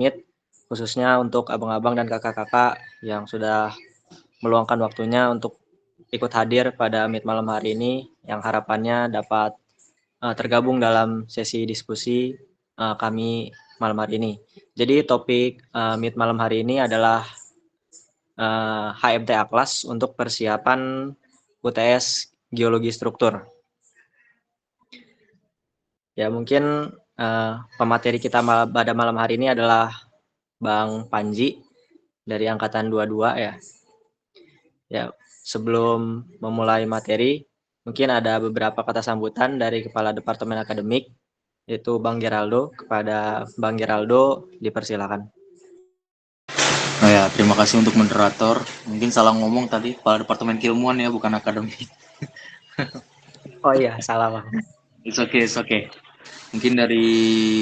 Meet, khususnya untuk abang-abang dan kakak-kakak yang sudah meluangkan waktunya untuk ikut hadir pada Meet malam hari ini, yang harapannya dapat tergabung dalam sesi diskusi kami malam hari ini. Jadi topik Meet malam hari ini adalah HMTA Class untuk persiapan UTS Geologi Struktur. Ya mungkin pemateri kita pada malam hari ini adalah Bang Panji dari angkatan 22 ya. Ya, sebelum memulai materi, mungkin ada beberapa kata sambutan dari Kepala Departemen Akademik, yaitu Bang Geraldo. Kepada Bang Geraldo, dipersilakan. Oh ya, terima kasih untuk moderator. Mungkin salah ngomong tadi, Kepala Departemen Keilmuan ya, bukan akademik. Oh iya, salah Bang. It's okay. Mungkin dari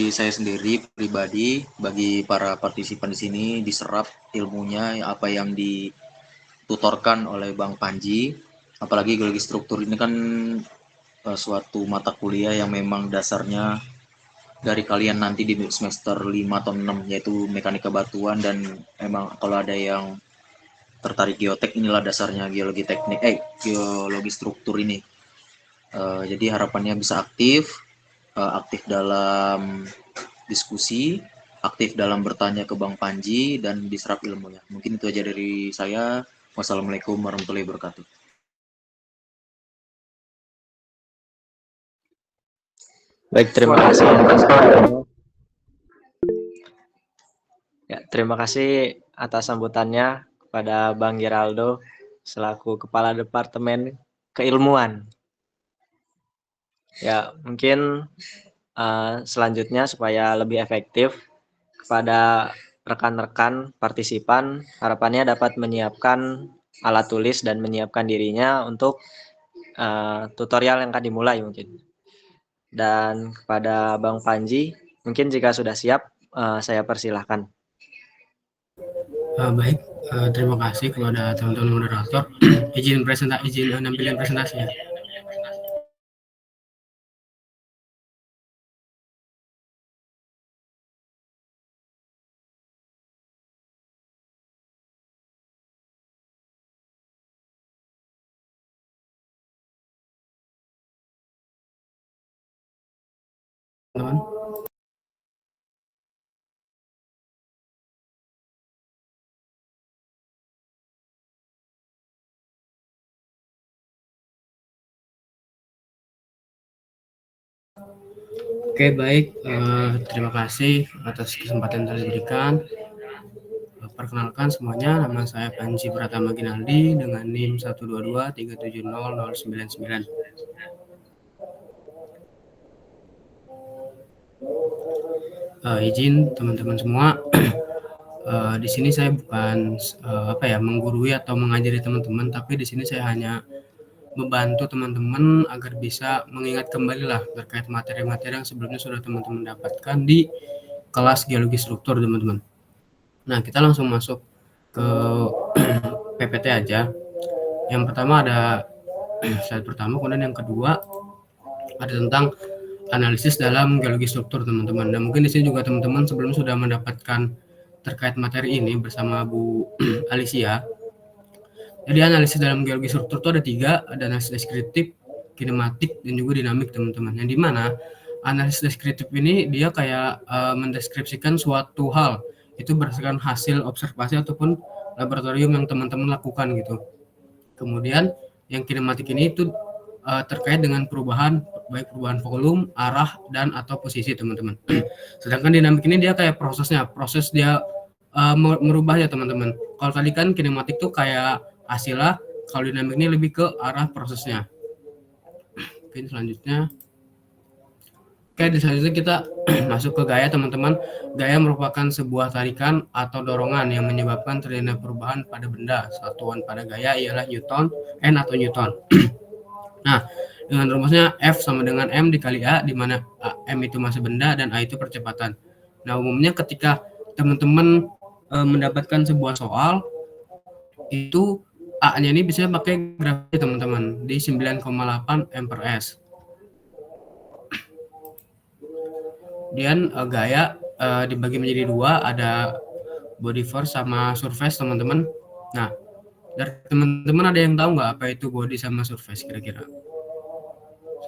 saya sendiri pribadi, bagi para partisipan di sini diserap ilmunya apa yang ditutorkan oleh Bang Panji. Apalagi geologi struktur ini kan suatu mata kuliah yang memang dasarnya dari kalian nanti di semester 5 atau 6, yaitu mekanika batuan, dan memang kalau ada yang tertarik geotek, inilah dasarnya geologi struktur ini. Jadi harapannya bisa aktif dalam diskusi, aktif dalam bertanya ke Bang Panji, dan diserap ilmunya. Mungkin itu aja dari saya. Wassalamualaikum warahmatullahi wabarakatuh. Baik, terima kasih. Ya, terima kasih atas sambutannya kepada Bang Geraldo selaku Kepala Departemen Keilmuan. Ya, mungkin selanjutnya supaya lebih efektif kepada rekan-rekan partisipan, harapannya dapat menyiapkan alat tulis dan menyiapkan dirinya untuk tutorial yang akan dimulai mungkin. Dan kepada Bang Panji, mungkin jika sudah siap, saya persilahkan. Baik, terima kasih kepada teman-teman moderator. izin nampilin presentasinya. Teman. Oke, baik. Terima kasih atas kesempatan yang telah diberikan. Perkenalkan semuanya, nama saya Panji Pratama Ginaldi dengan NIM 122370099. Izin teman-teman semua, di sini saya bukan menggurui atau mengajari teman-teman, tapi di sini saya hanya membantu teman-teman agar bisa mengingat kembali lah terkait materi-materi yang sebelumnya sudah teman-teman dapatkan di kelas geologi struktur, teman-teman. Nah, kita langsung masuk ke PPT aja. Yang pertama ada slide pertama, kemudian yang kedua ada tentang analisis dalam geologi struktur, teman-teman. Dan mungkin di sini juga teman-teman sebelum sudah mendapatkan terkait materi ini bersama Bu Alicia. Jadi analisis dalam geologi struktur itu ada 3, ada analisis deskriptif, kinematik, dan juga dinamik, teman-teman. Yang dimana analisis deskriptif ini dia kayak mendeskripsikan suatu hal itu berdasarkan hasil observasi ataupun laboratorium yang teman-teman lakukan gitu. Kemudian yang kinematik ini itu terkait dengan perubahan, baik perubahan volume, arah, dan atau posisi, teman-teman. Sedangkan dinamik ini dia kayak proses dia merubahnya, teman-teman. Kalau tadi kan kinematik tuh kayak hasilnya, kalau dinamik ini lebih ke arah prosesnya. Oke, selanjutnya. Oke, selanjutnya kita masuk ke gaya, teman-teman. Gaya merupakan sebuah tarikan atau dorongan yang menyebabkan terjadinya perubahan pada benda. Satuan pada gaya ialah Newton, N atau Newton. Nah, dengan rumusnya F sama dengan M dikali A, di mana M itu massa benda dan A itu percepatan. Nah, umumnya ketika teman-teman mendapatkan sebuah soal, itu A-nya ini bisa pakai grafik, teman-teman, di 9,8 M/S. Kemudian gaya dibagi menjadi dua, ada body force sama surface teman-teman. Nah, dari teman-teman ada yang tahu nggak apa itu body sama surface kira-kira?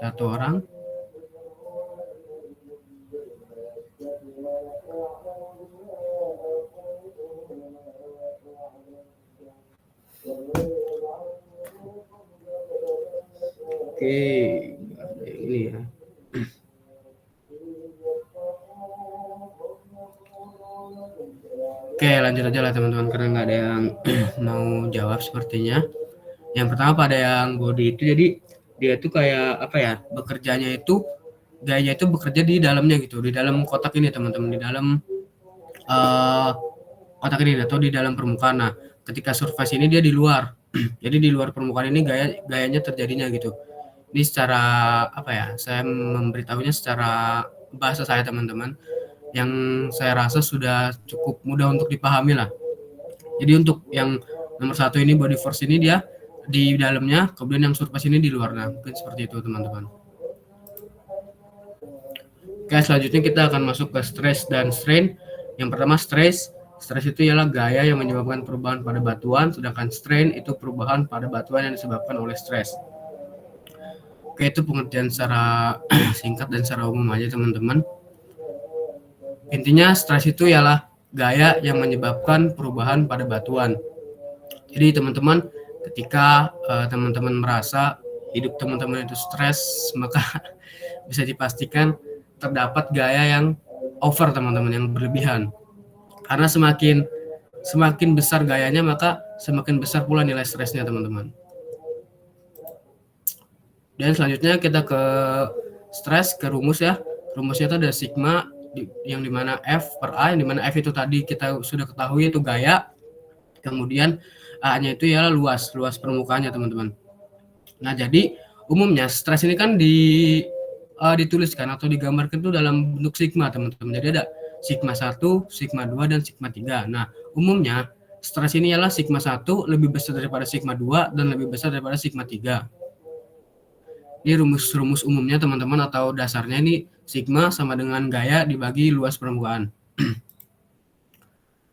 Satu orang? Oke, ini ya. Oke, lanjut aja lah teman-teman karena nggak ada yang mau jawab sepertinya. Yang pertama pada yang body itu, jadi dia tuh kayak apa ya, bekerjanya itu gayanya itu bekerja di dalamnya gitu, di dalam kotak ini teman-teman, di dalam kotak ini atau di dalam permukaan. Nah, ketika surface ini dia di luar. Jadi di luar permukaan ini gayanya terjadinya gitu. Ini secara apa ya? Saya memberitahunya secara bahasa saya teman-teman, yang saya rasa sudah cukup mudah untuk dipahami lah. Jadi untuk yang nomor satu ini body force ini dia di dalamnya, kemudian yang surface ini di luar. Nah, mungkin seperti itu teman-teman. Oke, selanjutnya kita akan masuk ke stress dan strain. Yang pertama stress. Stress itu ialah gaya yang menyebabkan perubahan pada batuan, sedangkan strain itu perubahan pada batuan yang disebabkan oleh stres. Oke, itu pengertian secara singkat dan secara umum aja teman-teman. Intinya stres itu ialah gaya yang menyebabkan perubahan pada batuan. Jadi teman-teman, ketika teman-teman merasa hidup teman-teman itu stres, maka bisa dipastikan terdapat gaya yang over teman-teman, yang berlebihan. Karena semakin besar gayanya, maka semakin besar pula nilai stresnya teman-teman. Dan selanjutnya kita ke stres, ke rumus ya. Rumusnya itu ada sigma, yang dimana F per A, yang dimana F itu tadi kita sudah ketahui itu gaya, kemudian A-nya itu ialah luas permukaannya teman-teman. Nah, jadi umumnya stres ini kan dituliskan atau digambarkan itu dalam bentuk sigma teman-teman. Jadi ada sigma 1, sigma 2, dan sigma 3. Nah, umumnya stres ini ialah sigma 1 lebih besar daripada sigma 2 dan lebih besar daripada sigma 3. Ini rumus umumnya teman-teman, atau dasarnya ini sigma sama dengan gaya dibagi luas permukaan.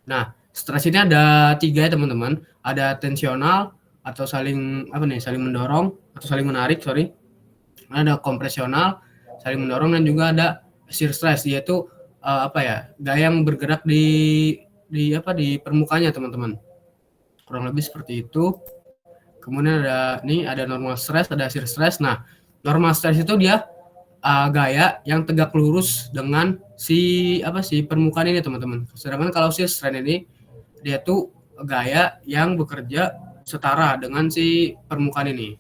Nah, stres ini ada 3 ya teman-teman. Ada tensional atau saling mendorong atau saling menarik, Ada kompresional, saling mendorong, dan juga ada shear stress, yaitu gaya yang bergerak di permukaannya teman-teman. Kurang lebih seperti itu. Kemudian ada normal stress, ada shear stress. Nah, normal stress itu dia gaya yang tegak lurus dengan si permukaan ini teman-teman. Sedangkan kalau shear stress ini dia tuh gaya yang bekerja setara dengan si permukaan ini.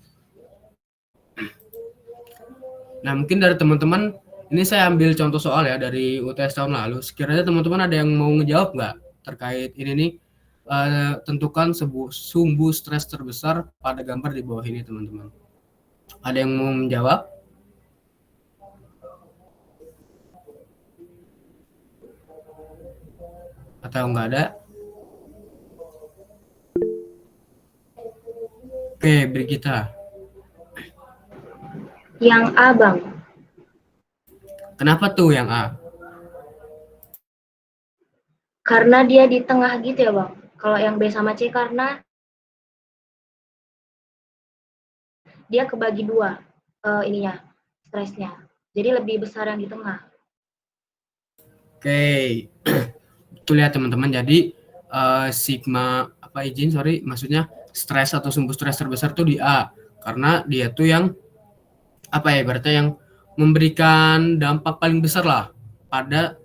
Nah, mungkin dari teman-teman, ini saya ambil contoh soal ya dari UTS tahun lalu. Sekiranya teman-teman ada yang mau ngejawab nggak terkait ini nih, tentukan sumbu stres terbesar pada gambar di bawah ini teman-teman. Ada yang mau menjawab? Atau nggak ada? Oke, Brigita. Yang A, Bang. Kenapa tuh yang A? Karena dia di tengah gitu ya, Bang. Kalau yang B sama C karena dia kebagi dua stresnya. Jadi lebih besar yang di tengah. Oke. Betul ya teman-teman. Jadi maksudnya stres atau sumbu stres terbesar tuh di A. Karena dia tuh yang berarti yang memberikan dampak paling besar lah pada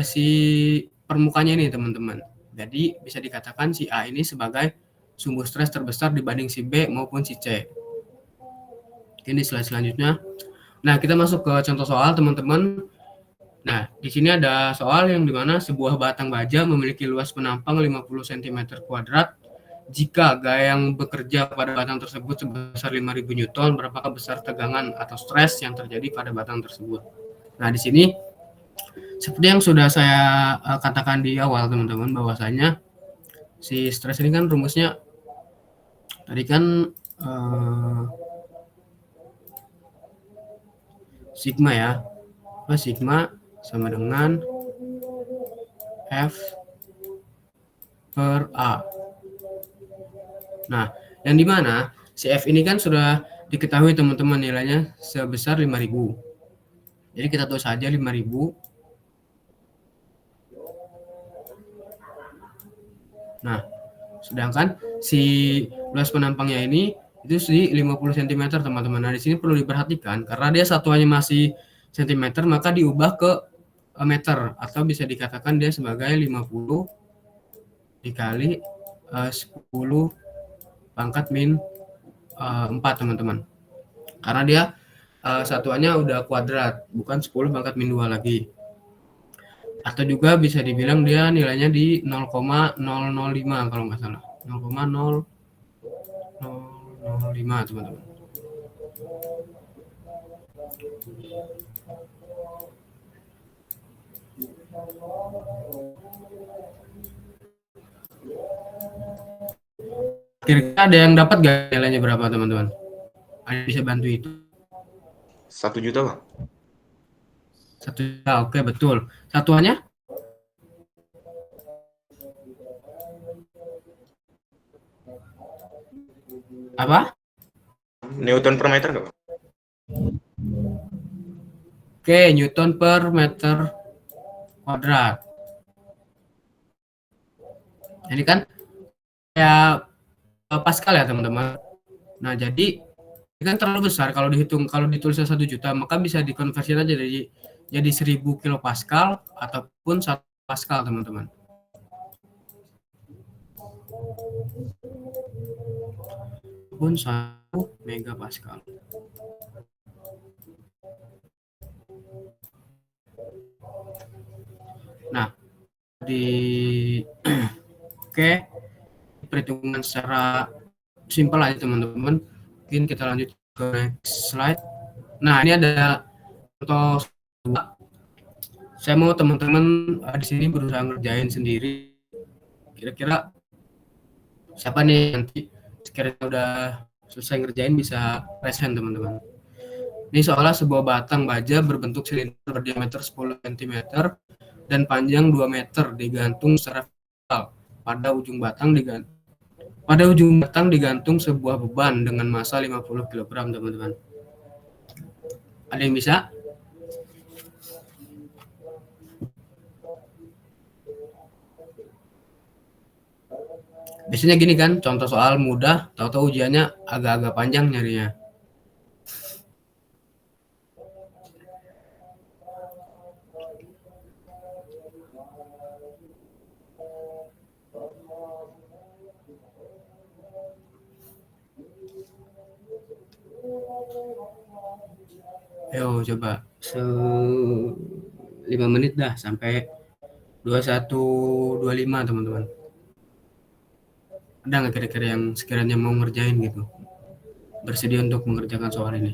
si permukaannya ini teman-teman. Jadi bisa dikatakan si A ini sebagai sumbu stres terbesar dibanding si B maupun si C. Ini slide selanjutnya. Nah, kita masuk ke contoh soal teman-teman. Nah, di sini ada soal yang dimana sebuah batang baja memiliki luas penampang 50 cm kuadrat. Jika gaya yang bekerja pada batang tersebut sebesar 5.000 Newton, berapakah besar tegangan atau stres yang terjadi pada batang tersebut? Nah, di sini seperti yang sudah saya katakan di awal teman-teman, bahwasanya si stres ini kan rumusnya tadi kan sigma ya. Sigma sama dengan F per A. Nah, yang dimana si F ini kan sudah diketahui teman-teman nilainya sebesar 5.000. Jadi kita tulis saja 5.000. Nah, sedangkan si luas penampangnya ini itu di 50 cm teman-teman. Nah, di sini perlu diperhatikan karena dia satuannya masih cm, maka diubah ke meter atau bisa dikatakan dia sebagai 50 dikali 10 pangkat min 4 teman-teman. Karena dia satuannya udah kuadrat, bukan 10 pangkat min 2 lagi. Atau juga bisa dibilang dia nilainya di 0,005 kalau nggak salah. 0,005 teman-teman. Kira-kira ada yang dapat gak nilainya berapa teman-teman? Ada bisa bantu itu? 1 juta, Bang. 1 juta, oke betul. Satuannya? Apa? Newton per meter nggak, Bang? Oke, Newton per meter kuadrat. Ini kan ya Pascal ya teman-teman. Nah jadi ini kan terlalu besar kalau dihitung, kalau ditulisnya 1 juta maka bisa dikonversi aja jadi 1000 kilopascal ataupun 1 pascal teman-teman. Pun 1 megapascal. Nah, oke, perhitungan secara simpel aja teman-teman. Mungkin kita lanjut ke next slide. Nah, ini ada contoh. Saya mau teman-teman di sini berusaha ngerjain sendiri. Kira-kira siapa nih nanti sekiranya udah selesai ngerjain bisa present teman-teman. Ini seolah sebuah batang baja berbentuk silinder berdiameter 10 cm dan panjang 2 meter digantung secara vertikal. Pada ujung batang digantung sebuah beban dengan massa 50 kg, teman-teman. Ada yang bisa? Biasanya gini kan, contoh soal mudah, tahu-tahu ujiannya agak-agak panjang nyarinya. Ayo coba 5 menit dah sampai 21.25 teman-teman. Ada nggak kira-kira yang sekiranya mau ngerjain gitu? Bersedia untuk mengerjakan soal ini?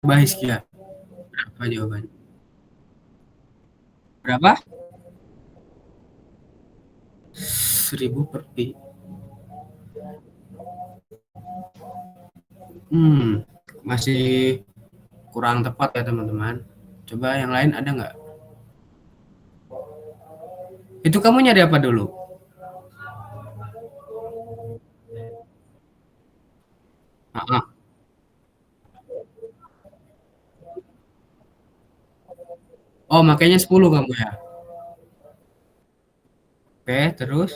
Coba Hiskia, berapa jawabannya? Berapa? 1000 per pi. Masih kurang tepat ya teman-teman. Coba yang lain ada nggak? Itu kamu nyari apa dulu? Oh, makanya 10 kamu ya? Oke, terus?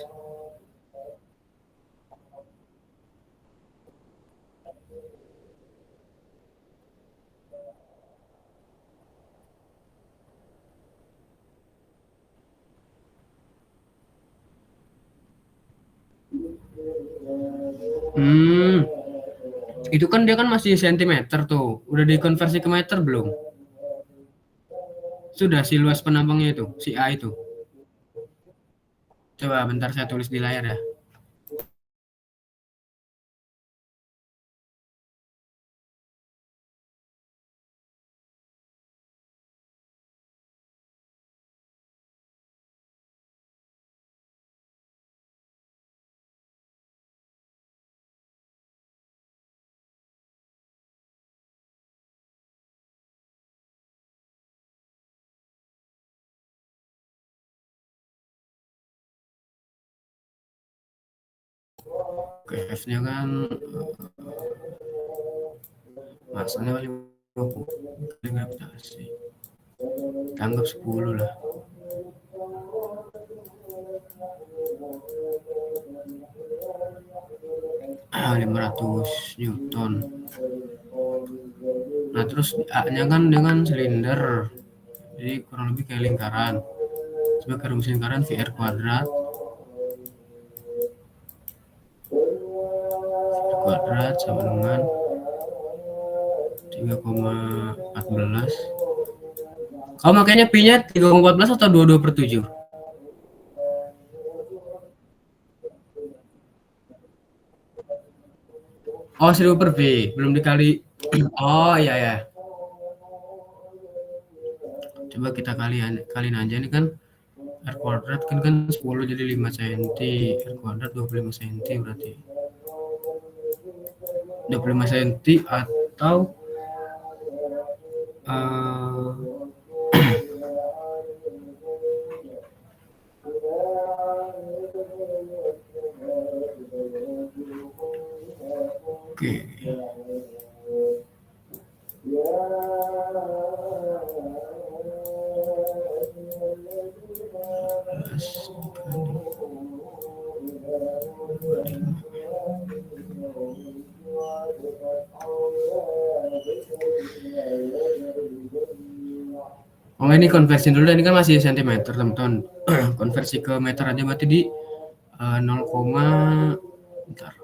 Itu kan dia kan masih sentimeter tuh. Udah dikonversi ke meter belum? Sudah si luas penampangnya itu, si A itu. Coba bentar saya tulis di layar ya. Oke, F-nya kan masanya 50 kali gravitasi. Kita anggap 10 lah. Ah, 500 Newton. Nah, terus A-nya kan dengan silinder. Jadi kurang lebih kayak lingkaran. Sebagai rumus lingkaran VR kuadrat. Kuadrat sama dengan 3,14. Kau makanya Pi-nya 3,14 atau 22/7? Oh, 1000/V, belum dikali. Oh, iya ya. Coba kita kaliin aja, ini kan R kuadrat kan 10 jadi 5 cm. R kuadrat 25 cm berarti. 25 cm atau oke. Oh, ini konversi dulu, ini kan masih sentimeter teman-teman. Konversi ke meter aja berarti di 0, bentar.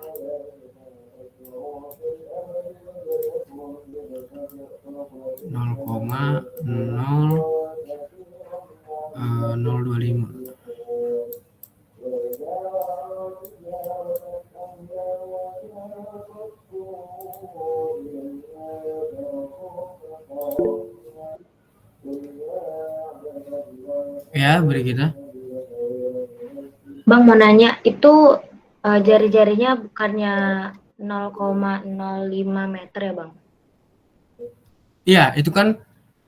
0,025. Ya, beri kita. Bang mau nanya, itu jari-jarinya bukannya 0,05 meter ya Bang? Iya, itu kan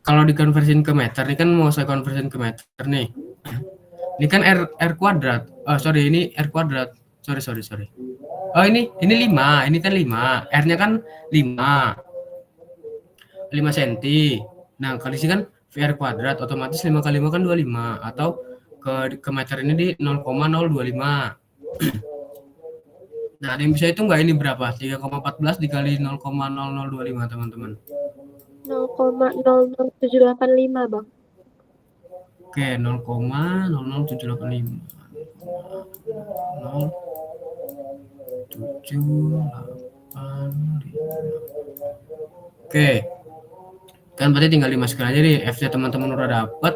kalau dikonversiin ke meter, ini kan mau saya konversiin ke meter nih. Ini kan R kuadrat. Oh, sorry, ini R kuadrat. Sorry. Oh, ini 5, ini kan 5. R-nya kan 5 cm. Nah, kali sini kan VR kuadrat, otomatis 5 kali 5 kan 25, atau ke meter ini di 0,025. Nah, ada yang bisa itu nggak, ini berapa? 3,14 dikali 0,0025 teman-teman. 0,00785 Bang. Oke, 0,00785. 0,785. Oke. Kan berarti tinggal dimasukkan aja nih, F-nya teman-teman udah dapat,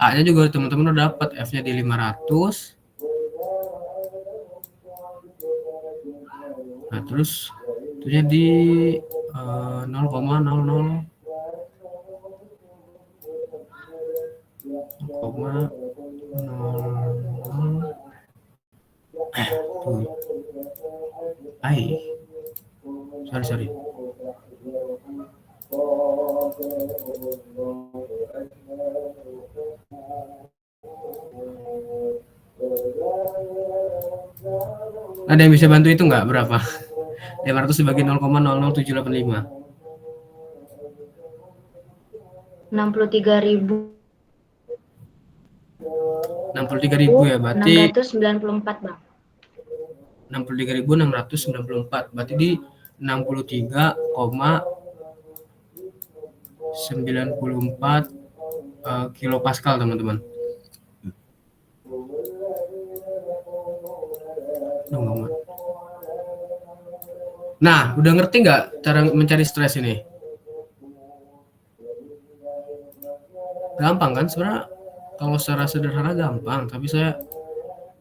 A-nya juga teman-teman udah dapat, F-nya di 500. Nah, terus itunya di 0,00 sorry. Ada yang bisa bantu itu nggak, berapa? 500 dibagi 0,00785. 63.000. 63.000 ya, berarti 694 Bang. 63.694, berarti di 63,94 kilopascal teman-teman. Nah, udah ngerti nggak cara mencari stres ini? Gampang kan sebenarnya, kalau secara sederhana gampang, tapi saya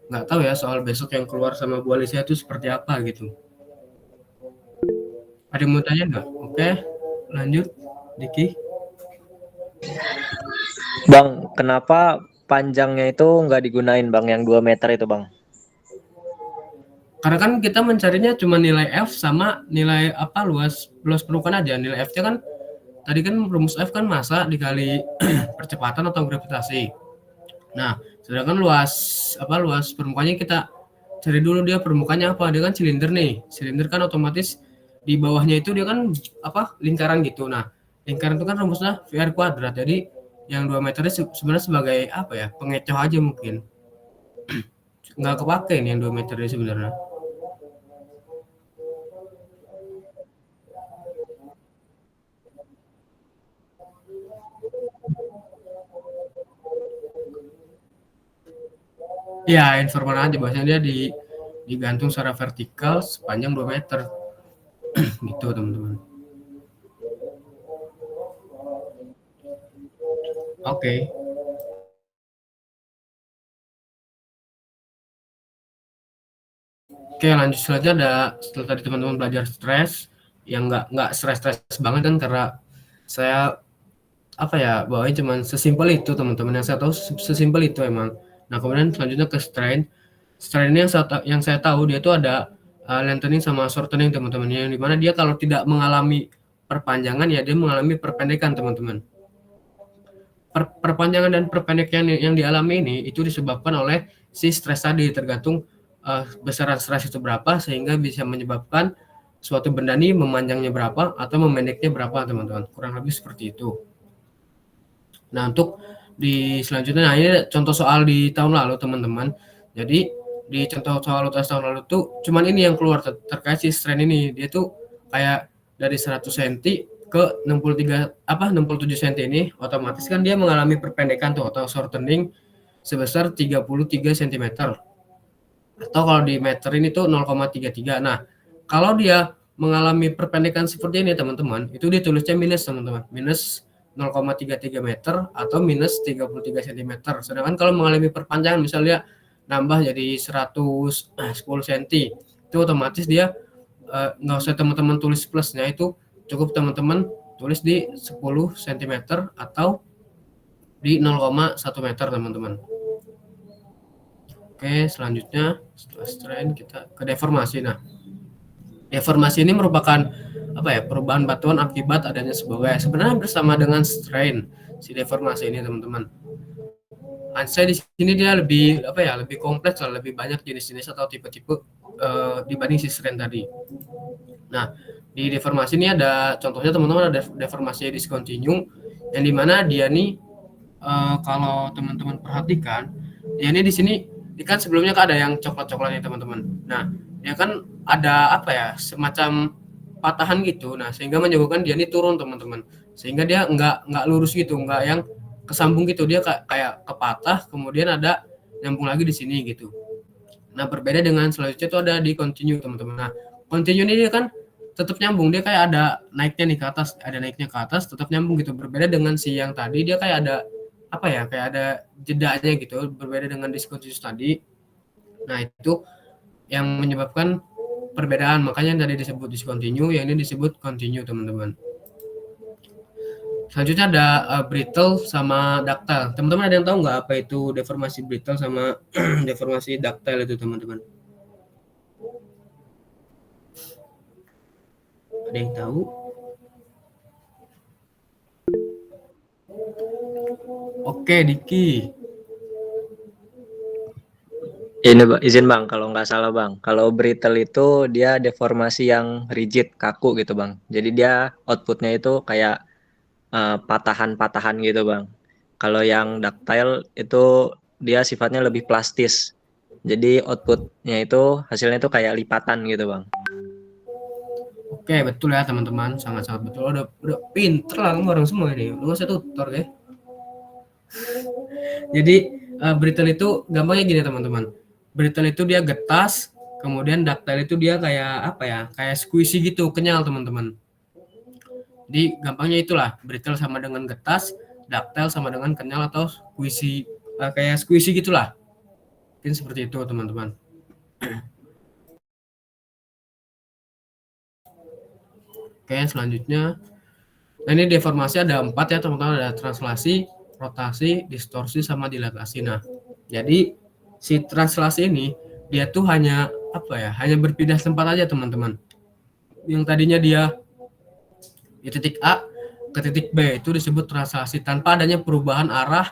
nggak tahu ya soal besok yang keluar sama Bu Alicia itu seperti apa gitu. Ada yang mau tanya nggak? Oke, lanjut, Diki. Bang, kenapa panjangnya itu nggak digunain bang, yang 2 meter itu bang? Karena kan kita mencarinya cuma nilai F sama nilai apa luas permukaan aja. Nilai F-nya kan tadi kan rumus F kan massa dikali percepatan atau gravitasi. Nah, sedangkan luas permukaannya kita cari dulu dia permukaannya apa. Dia kan silinder nih. Silinder kan otomatis di bawahnya itu dia kan apa lingkaran gitu. Nah, lingkaran itu kan rumusnya VR kuadrat. Jadi yang 2 meter sebenarnya sebagai apa ya? Pengecoh aja mungkin. Nggak kepake nih yang 2 meter ini sebenarnya. Ya, informan aja bahasanya dia digantung secara vertikal sepanjang 2 meter. Gitu, teman-teman. Oke. Oke, lanjut saja. Setelah tadi teman-teman belajar stres, yang nggak stres banget kan, karena saya apa ya bawain cuman sesimpel itu teman-teman, yang saya tahu sesimpel itu emang. Nah, kemudian selanjutnya ke strain. Strain ini yang saya tahu dia itu ada lengthening sama shortening teman-teman, yang dimana dia kalau tidak mengalami perpanjangan ya dia mengalami perpendekan teman-teman. Perpanjangan dan perpendekan yang dialami ini itu disebabkan oleh si stres tadi, tergantung besaran stres itu berapa sehingga bisa menyebabkan suatu benda ini memanjangnya berapa atau memendeknya berapa teman-teman, kurang lebih seperti itu. Nah, untuk di selanjutnya, nah ini contoh soal di tahun lalu teman-teman. Jadi di contoh soal UTS tahun lalu tuh cuman ini yang keluar terkait si strain ini. Dia tuh kayak dari 100 cm ke 67 cm ini, otomatis kan dia mengalami perpendekan tuh atau shortening sebesar 33 cm. Atau kalau di meter ini tuh 0,33. Nah, kalau dia mengalami perpendekan seperti ini teman-teman, itu ditulisnya minus teman-teman. Minus 0,33 meter atau minus 33 cm. Sedangkan kalau mengalami perpanjangan misalnya nambah jadi 110 cm, itu otomatis dia nggak usah teman-teman tulis plusnya, itu cukup teman-teman tulis di 10 cm atau di 0,1 meter teman-teman. Oke, selanjutnya setelah strain kita ke deformasi. Nah, deformasi ini merupakan apa ya, perubahan batuan akibat adanya sebuah gaya. Sebenarnya bersama dengan strain si deformasi ini teman-teman. Saya di sini dia lebih apa ya, lebih kompleks, lebih banyak jenis-jenis atau tipe-tipe dibanding si strain tadi. Nah, di deformasi ini ada contohnya teman-teman, ada deformasi discontinue yang dimana dia nih kalau teman-teman perhatikan, dia ini di sini kan sebelumnya kan ada yang coklat-coklatnya teman-teman. Nah, dia kan ada apa ya, semacam patahan gitu. Nah, sehingga menyebabkan dia ini turun teman-teman. Sehingga dia nggak lurus gitu, nggak yang kesambung gitu. Dia kayak kepatah, kemudian ada nyambung lagi di sini gitu. Nah, berbeda dengan selanjutnya itu ada di continue teman-teman. Nah, continue ini dia kan tetap nyambung, dia kayak ada naiknya nih ke atas, ada naiknya ke atas, tetap nyambung gitu. Berbeda dengan si yang tadi, dia kayak ada apa ya, kayak ada jedanya gitu, berbeda dengan discontinuous tadi. Nah, itu yang menyebabkan perbedaan, makanya yang tadi disebut discontinue, yang ini disebut continue teman-teman. Selanjutnya ada brittle sama ductile. Teman-teman ada yang tahu nggak apa itu deformasi brittle sama deformasi ductile itu teman-teman? Ada yang tahu? Oke, Diki. Ini izin bang, kalau nggak salah bang, kalau brittle itu dia deformasi yang rigid, kaku gitu bang. Jadi dia outputnya itu kayak patahan-patahan gitu bang. Kalau yang ductile itu dia sifatnya lebih plastis. Jadi outputnya itu hasilnya itu kayak lipatan gitu bang. Oke, betul ya teman-teman, sangat-sangat betul. Udah pinter lah kamu orang semua ini. Lu nggak usah tutor ya. Jadi brittle itu gampangnya gini teman-teman. Brittle itu dia getas, Kemudian ductile itu dia kayak apa ya? Kayak squishy gitu, kenyal teman-teman. Jadi gampangnya itulah, brittle sama dengan getas, ductile sama dengan kenyal atau squishy, kayak squishy gitulah. Mungkin seperti itu teman-teman. Oke, selanjutnya. Nah, ini deformasi ada 4 ya teman-teman, ada translasi, rotasi, distorsi, sama dilatasi. Nah, jadi si translasi ini dia tuh hanya apa ya? Hanya berpindah tempat aja teman-teman. Yang tadinya dia di titik A ke titik B itu disebut translasi tanpa adanya perubahan arah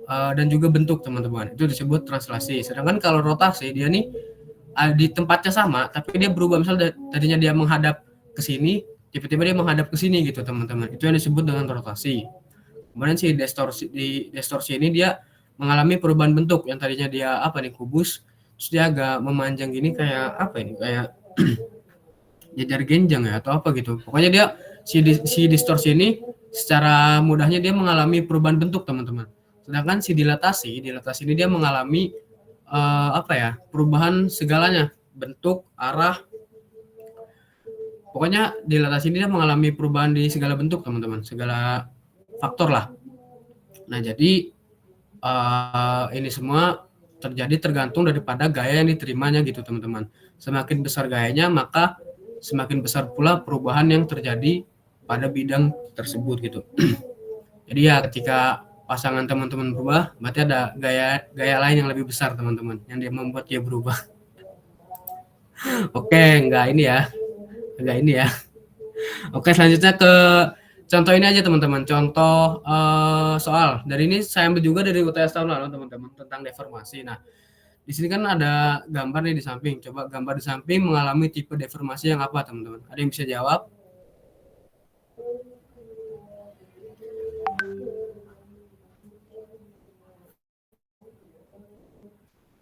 dan juga bentuk teman-teman. Itu disebut translasi. Sedangkan kalau rotasi dia nih di tempatnya sama tapi dia berubah, misalnya tadinya dia menghadap ke sini, tiba-tiba dia menghadap ke sini gitu teman-teman. Itu yang disebut dengan rotasi. Kemudian si distorsi ini dia mengalami perubahan bentuk, yang tadinya dia apa nih kubus, terus dia agak memanjang gini kayak apa ini, kayak jajar genjang ya atau apa gitu. Pokoknya dia si distorsi ini secara mudahnya dia mengalami perubahan bentuk teman-teman. Sedangkan si dilatasi ini dia mengalami apa ya, perubahan segalanya, bentuk, arah. Pokoknya dilatasi ini dia mengalami perubahan di segala bentuk teman-teman, segala faktor lah. Nah, jadi ini semua terjadi tergantung daripada gaya yang diterimanya gitu teman-teman. Semakin besar gayanya, maka semakin besar pula perubahan yang terjadi pada bidang tersebut gitu. Jadi ya ketika pasangan teman-teman berubah, berarti ada gaya lain yang lebih besar teman-teman, yang dia membuat dia berubah. Oke, enggak ini ya. Oke, selanjutnya ke contoh ini aja teman-teman, contoh soal. Dari ini saya ambil juga dari UTS tahun lalu teman-teman, tentang deformasi. Nah, di sini kan ada gambar nih di samping. Coba gambar di samping mengalami tipe deformasi yang apa teman-teman? Ada yang bisa jawab?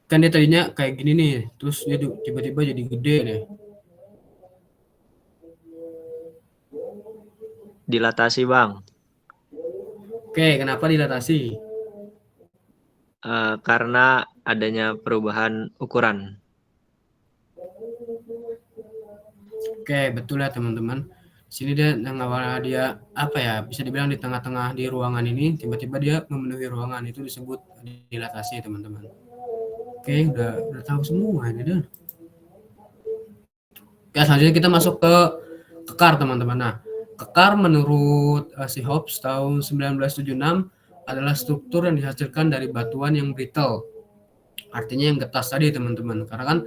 Kan dia tadinya kayak gini nih, terus dia tiba-tiba jadi gede nih. Dilatasi, Bang. Oke, kenapa dilatasi? Karena adanya perubahan ukuran. Oke, betul ya teman-teman. Sini dia yang awalnya dia apa ya, bisa dibilang di tengah-tengah di ruangan ini, tiba-tiba dia memenuhi ruangan, itu disebut dilatasi teman-teman. Oke, udah tahu semua ini dah. Oke, selanjutnya kita masuk ke kekar teman-teman. Nah, kekar menurut si Hobbes tahun 1976 adalah struktur yang dihasilkan dari batuan yang brittle. Artinya yang getas tadi teman-teman. Karena kan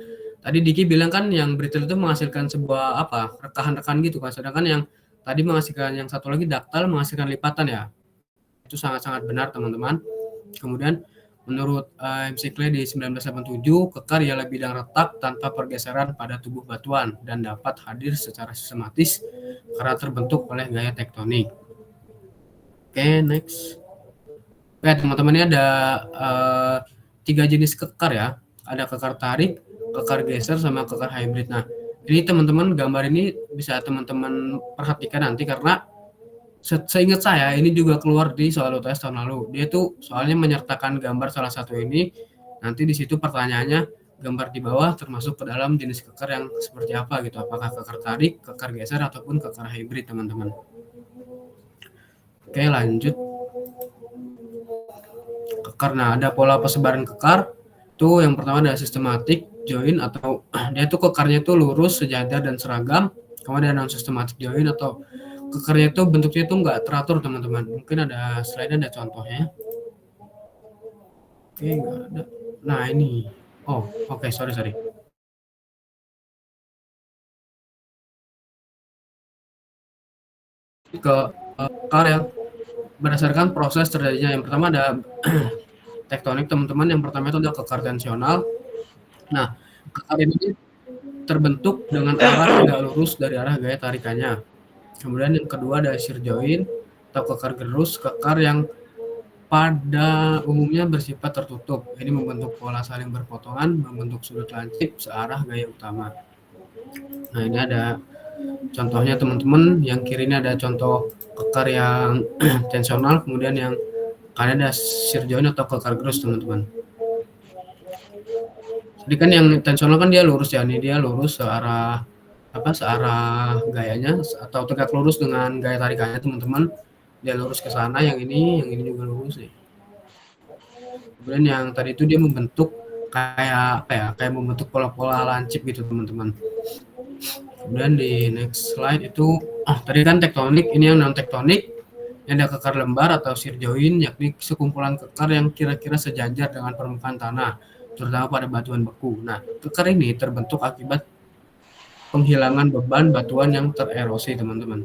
tadi Diki bilang kan yang brittle itu menghasilkan sebuah apa, rekahan-rekahan gitu kan. Sedangkan yang tadi menghasilkan, yang satu lagi ductile menghasilkan lipatan ya. Itu sangat-sangat benar teman-teman. Kemudian menurut MC Clay di 1987, kekar ialah bidang retak tanpa pergeseran pada tubuh batuan dan dapat hadir secara sistematis karena terbentuk oleh gaya tektonik. Oke, next. Oke, teman-teman, ini ada 3 jenis kekar ya. Ada kekar tarik, kekar geser, sama kekar hybrid. Nah, ini teman-teman, gambar ini bisa teman-teman perhatikan nanti karena seingat saya ini juga keluar di soal UTS tahun lalu. Dia tuh soalnya menyertakan gambar salah satu ini. Nanti di situ pertanyaannya gambar di bawah termasuk ke dalam jenis kekar yang seperti apa gitu. Apakah kekar tarik, kekar geser, ataupun kekar hybrid teman-teman. Oke, lanjut. Kekar. Nah, ada pola persebaran kekar. Tuh yang pertama ada sistematik join, atau dia tuh kekarnya tuh lurus, sejajar, dan seragam. Kemudian ada non sistematik join, atau kekarnya itu bentuknya itu nggak teratur teman-teman. Mungkin ada slide, ada contohnya. Oke, nggak ada. Nah ini, oh oke, sorry. Ke kekar yang berdasarkan proses terjadinya. Yang pertama ada tektonik teman-teman. Yang pertama itu adalah kekar tensional. Nah, kekar ini terbentuk dengan arah tegak lurus dari arah gaya tarikannya. Kemudian yang kedua ada shear joint atau kekar gerus, kekar yang pada umumnya bersifat tertutup. Ini membentuk pola saling berpotongan, membentuk sudut lancip searah gaya utama. Nah, ini ada contohnya teman-teman. Yang kiri ini ada contoh kekar yang tensional, kemudian yang kanan ada shear joint atau kekar gerus teman-teman. Jadi kan yang tensional kan dia lurus ya, nih dia lurus searah searah gayanya atau tegak lurus dengan gaya tarikannya teman-teman. Dia lurus ke sana, yang ini juga lurus nih. Kemudian yang tadi itu dia membentuk kayak kayak membentuk pola-pola lancip gitu teman-teman. Kemudian di next slide itu tadi kan tektonik, ini yang non tektonik, yang ada kekar lembar atau shear joint, yakni sekumpulan kekar yang kira-kira sejajar dengan permukaan tanah, terutama pada batuan beku. Nah, kekar ini terbentuk akibat penghilangan beban batuan yang tererosi teman-teman.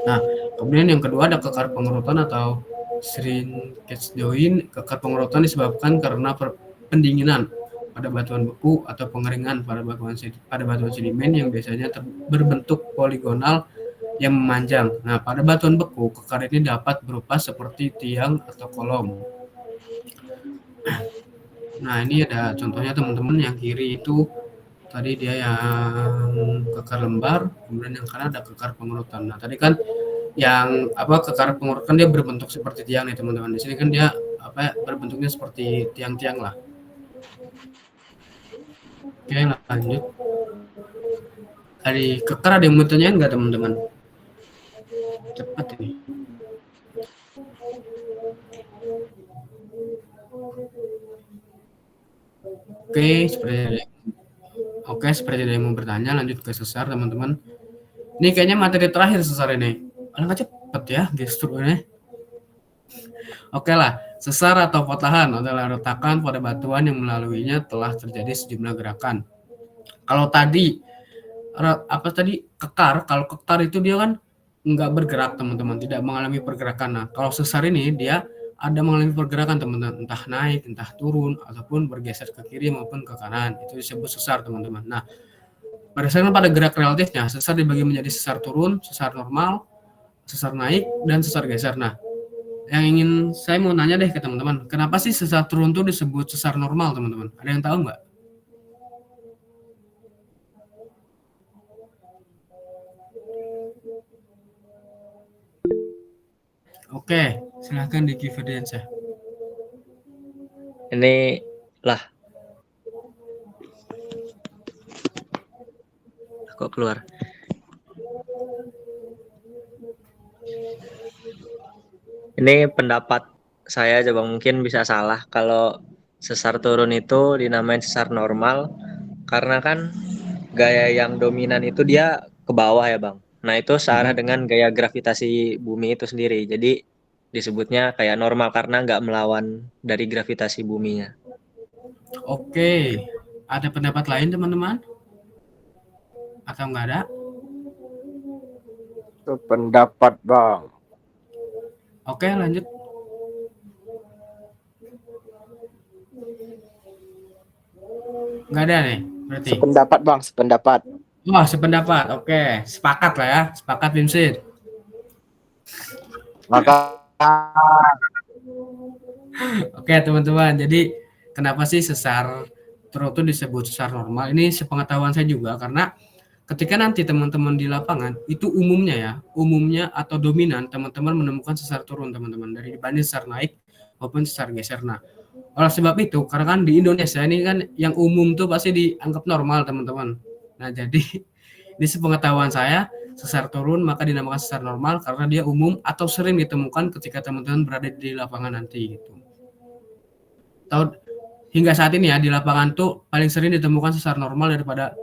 Nah, kemudian yang kedua ada kekar pengerutan atau shrinkage joint. Kekar pengerutan disebabkan karena pendinginan pada batuan beku atau pengeringan pada batuan sedimen yang biasanya berbentuk poligonal yang memanjang. Nah, pada batuan beku, kekar ini dapat berupa seperti tiang atau kolom. Nah, ini ada contohnya teman-teman. Yang kiri itu tadi dia yang kekar lembar, kemudian yang kanan ada kekar pengerutan. Nah, tadi kan yang kekar pengerutan dia berbentuk seperti tiang nih teman-teman. Di sini kan dia berbentuknya seperti tiang-tiang lah. Oke, lanjut. Dari kekar ada yang mau tanyain nggak teman-teman? Cepat ini. Oke, seperti ada yang mau bertanya, lanjut ke sesar teman-teman. Ini kayaknya materi terakhir sesar ini. Nggak cepet ya gestur ini. Oke lah, sesar atau patahan adalah retakan pada batuan yang melaluinya telah terjadi sejumlah gerakan. Kalau tadi kekar, kalau kekar itu dia kan nggak bergerak teman-teman, tidak mengalami pergerakan. Nah, kalau sesar ini dia ada mengalami pergerakan teman-teman, entah naik, entah turun, ataupun bergeser ke kiri maupun ke kanan. Itu disebut sesar teman-teman. Nah, berdasarkan pada gerak relatifnya, sesar dibagi menjadi sesar turun, sesar normal, sesar naik, dan sesar geser. Nah, yang ingin saya mau nanya deh ke teman-teman, kenapa sih sesar turun itu disebut sesar normal teman-teman? Ada yang tahu nggak? Oke, silahkan di give evidence ya. Ini lah. Kok keluar? Ini pendapat saya coba, mungkin bisa salah. Kalau sesar turun itu dinamain sesar normal karena kan gaya yang dominan itu dia ke bawah ya Bang. Nah itu searah dengan gaya gravitasi bumi itu sendiri. Jadi disebutnya kayak normal karena nggak melawan dari gravitasi buminya. Oke, ada pendapat lain teman-teman? Atau nggak ada? Pendapat Bang. Oke, lanjut. Nggak ada nih, berarti. Sependapat Bang, sependapat. Oh, sependapat. Oke, sepakat lah ya. Sepakat Vincent. Maka Oke, teman-teman. Jadi, kenapa sih sesar turun itu disebut sesar normal? Ini sepengetahuan saya juga karena ketika nanti teman-teman di lapangan itu umumnya atau dominan teman-teman menemukan sesar turun teman-teman dari dibanding sesar naik maupun sesar geser. Nah, oleh sebab itu karena kan di Indonesia ini kan yang umum tuh pasti dianggap normal teman-teman. Nah, jadi di sepengetahuan saya sesar turun maka dinamakan sesar normal karena dia umum atau sering ditemukan ketika teman-teman berada di lapangan nanti gitu. Atau hingga saat ini ya di lapangan tuh paling sering ditemukan sesar normal daripada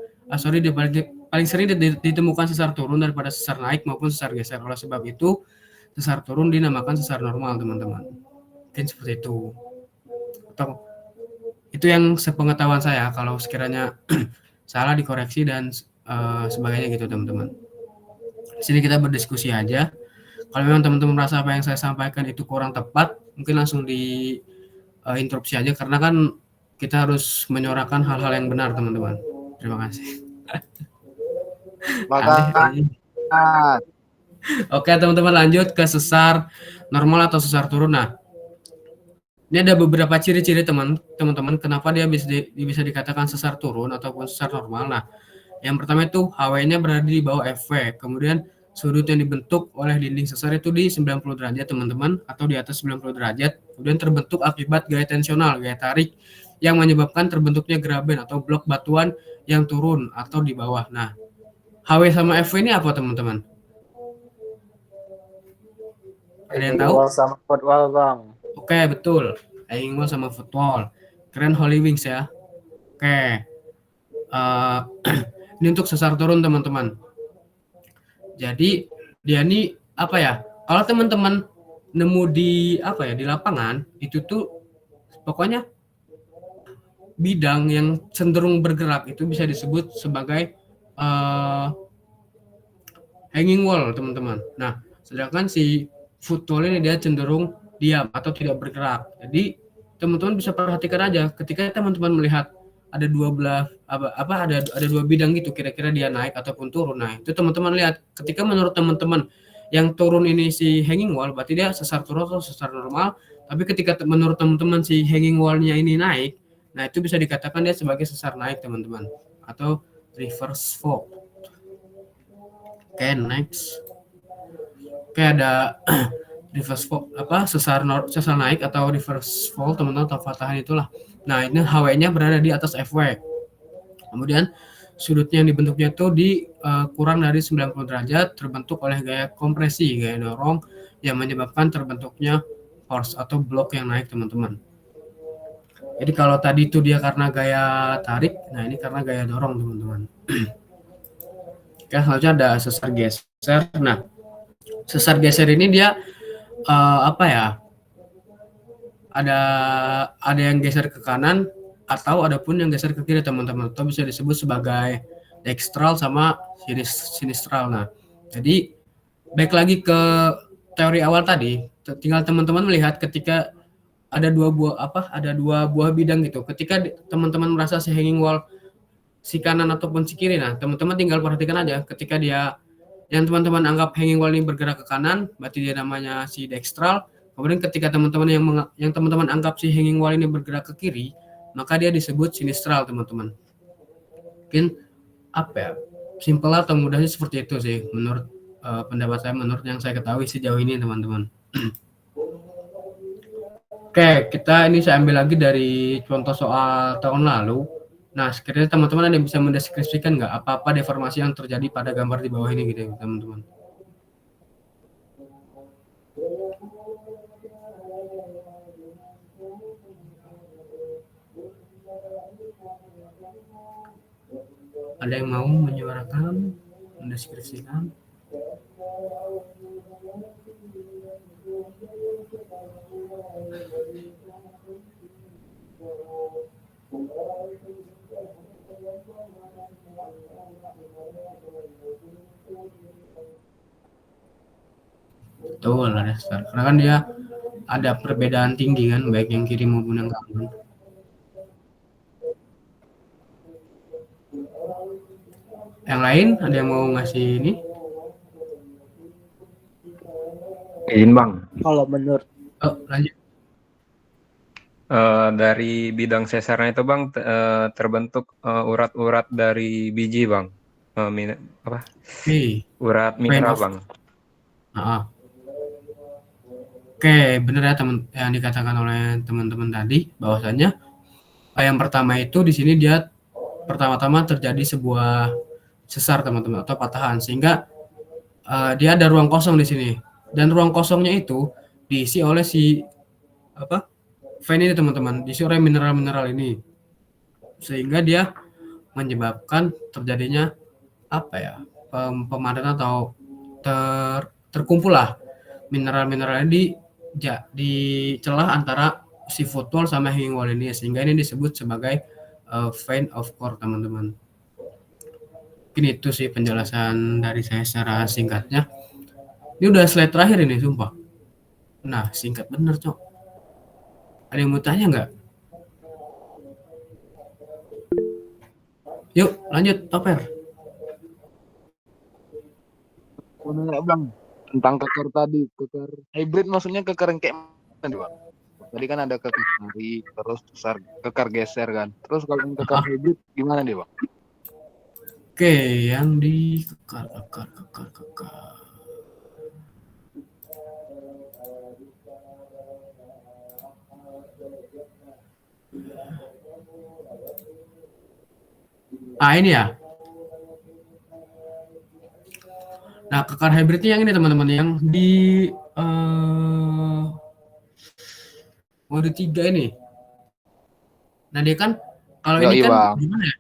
paling sering ditemukan sesar turun daripada sesar naik maupun sesar geser. Oleh sebab itu sesar turun dinamakan sesar normal teman-teman. Mungkin seperti itu. Atau itu yang sepengetahuan saya. Kalau sekiranya salah dikoreksi dan sebagainya gitu teman-teman. Di sini kita berdiskusi aja. Kalau memang teman-teman merasa apa yang saya sampaikan itu kurang tepat, mungkin langsung di interupsi aja karena kan kita harus menyuarakan hal-hal yang benar teman-teman. Terima kasih. Oke teman-teman, lanjut ke sesar normal atau sesar turun. Nah, ini ada beberapa ciri-ciri teman-teman kenapa dia bisa dikatakan sesar turun ataupun sesar normal. Nah, yang pertama itu HW-nya berada di bawah FV, kemudian sudut yang dibentuk oleh dinding sesar itu di 90 derajat teman-teman, atau di atas 90 derajat, kemudian terbentuk akibat gaya tensional, gaya tarik yang menyebabkan terbentuknya graben atau blok batuan yang turun atau di bawah. Nah, HW sama FW ini apa teman-teman? Ada yang tahu? Wall sama footwall bang. Oke, betul. Hanging wall sama footwall. Keren Holy Wings ya. Oke. Ini untuk sesar turun teman-teman. Jadi dia ini apa ya? Kalau teman-teman nemu di di lapangan itu tuh pokoknya bidang yang cenderung bergerak itu bisa disebut sebagai hanging wall teman-teman. Nah, sedangkan si footwall ini dia cenderung diam atau tidak bergerak. Jadi teman-teman bisa perhatikan aja ketika teman-teman melihat ada ada dua bidang gitu kira-kira dia naik ataupun turun. Nah, itu teman-teman lihat ketika menurut teman-teman yang turun ini si hanging wall berarti dia sesar turun atau sesar normal, tapi ketika menurut teman-teman si hanging wall-nya ini naik, nah itu bisa dikatakan dia sebagai sesar naik teman-teman atau reverse fault. Oke, next. Oke, ada reverse fault sesar naik atau reverse fault teman-teman, atau patahan itulah. Nah, ini HW-nya berada di atas FW. Kemudian sudutnya yang dibentuknya itu kurang dari 90 derajat, terbentuk oleh gaya kompresi, gaya dorong yang menyebabkan terbentuknya force atau blok yang naik teman-teman. Jadi kalau tadi itu dia karena gaya tarik, nah ini karena gaya dorong teman-teman. Oke, selanjutnya ada sesar geser. Nah, sesar geser ini dia ada yang geser ke kanan atau ada pun yang geser ke kiri teman-teman, atau bisa disebut sebagai dextral sama sinistral. Nah, jadi baik lagi ke teori awal tadi, tinggal teman-teman melihat ketika ada dua buah bidang gitu. Ketika teman-teman merasa si hanging wall si kanan ataupun si kiri, nah teman-teman tinggal perhatikan aja ketika dia yang teman-teman anggap hanging wall ini bergerak ke kanan, berarti dia namanya si dextral. Kemudian ketika teman-teman yang teman-teman anggap si hanging wall ini bergerak ke kiri, maka dia disebut sinistral teman-teman. Mungkin simpel atau mudahnya seperti itu sih menurut pendapat saya, menurut yang saya ketahui sejauh ini teman-teman. Oke, saya ambil lagi dari contoh soal tahun lalu. Nah, sekiranya teman-teman ada yang bisa mendeskripsikan nggak apa-apa deformasi yang terjadi pada gambar di bawah ini gitu ya, teman-teman. Ada yang mau menyuarakan, mendeskripsikan? Betul, ada dasar. Karena kan dia ada perbedaan tinggi kan, baik yang kiri maupun yang kanan. Yang lain ada yang mau ngasih ini? Izin bang. Kalau menurut Lanjut. Dari bidang sesarnya itu bang terbentuk urat-urat dari biji bang. Urat mineral bang. Oke, benar ya teman yang dikatakan oleh teman-teman tadi, bahwasanya yang pertama itu di sini dia pertama-tama terjadi sebuah sesar teman-teman atau patahan, sehingga dia ada ruang kosong di sini, dan ruang kosongnya itu diisi oleh si vein ini teman-teman, diisi oleh mineral-mineral ini, sehingga dia menyebabkan terjadinya pemadatan atau terkumpul lah mineral-mineral di celah antara si footwall sama hanging wall ini, sehingga ini disebut sebagai vein of core teman-teman. Mungkin itu sih penjelasan dari saya secara singkatnya. Ini udah slide terakhir ini sumpah. Nah, singkat bener cok. Ada yang mau tanya nggak? Yuk lanjut Topper. Nanya bang tentang kekar tadi, kekar hybrid maksudnya kekar yang kayak mana bang? Tadi kan ada kekar tarik, terus kekar geser kan. Terus kalau yang kekar hybrid gimana dia bang? Oke, yang di kekar. Ini ya. Nah, kekar hybridnya yang ini teman-teman, yang di mode 3 ini. Nah, dia kan kalau ini Yoi, kan Bang. gimana ya?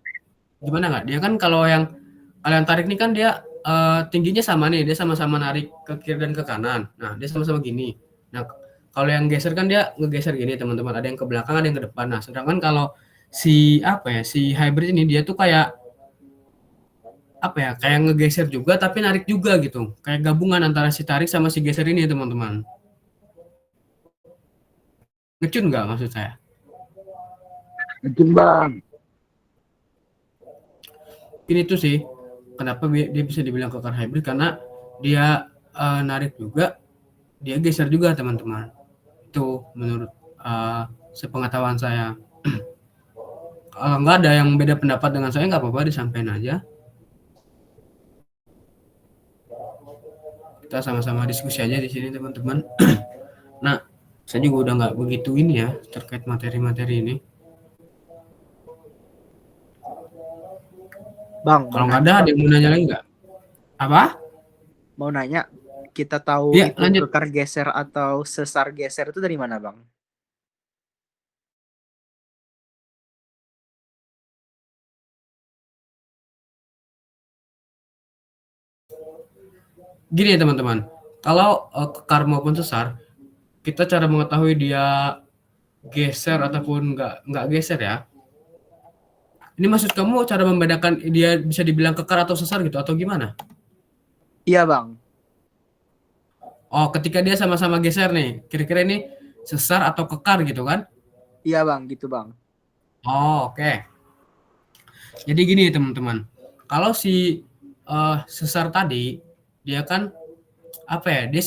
Gimana nggak? Dia kan kalau yang kalian tarik nih kan dia tingginya sama nih, dia sama-sama narik ke kiri dan ke kanan. Nah, dia sama-sama gini. Nah, kalau yang geser kan dia ngegeser gini teman-teman, ada yang ke belakang, ada yang ke depan. Nah, sedangkan kalau si hybrid ini dia tuh kayak kayak ngegeser juga tapi narik juga gitu. Kayak gabungan antara si tarik sama si geser ini teman-teman. Ngecun nggak maksud saya? Mungkin, Bang. Ini tuh sih kenapa dia bisa dibilang kekar hybrid, karena dia narik juga, dia geser juga teman-teman. Itu menurut sepengetahuan saya. Kalau nggak ada yang beda pendapat dengan saya, nggak apa-apa, disampaikan aja. Kita sama-sama diskusi aja di sini teman-teman. Nah, saya juga udah nggak begitu ini ya terkait materi-materi ini. Bang, Kalau nggak ada yang mau nanya lagi nggak? Apa? mau nanya, kita tahu Iya, itu lanjut. kekar geser atau sesar geser itu dari mana, Bang? Gini ya teman-teman, kalau kekar maupun sesar, kita cara mengetahui dia geser ataupun nggak geser ya. Ini maksud kamu cara membedakan dia bisa dibilang kekar atau sesar gitu atau gimana? Iya, Bang. Oh, ketika dia sama-sama geser nih, kira-kira ini sesar atau kekar gitu kan? Iya, Bang, gitu, Bang. Oh, oke. Jadi gini teman-teman, kalau si sesar tadi dia kan dia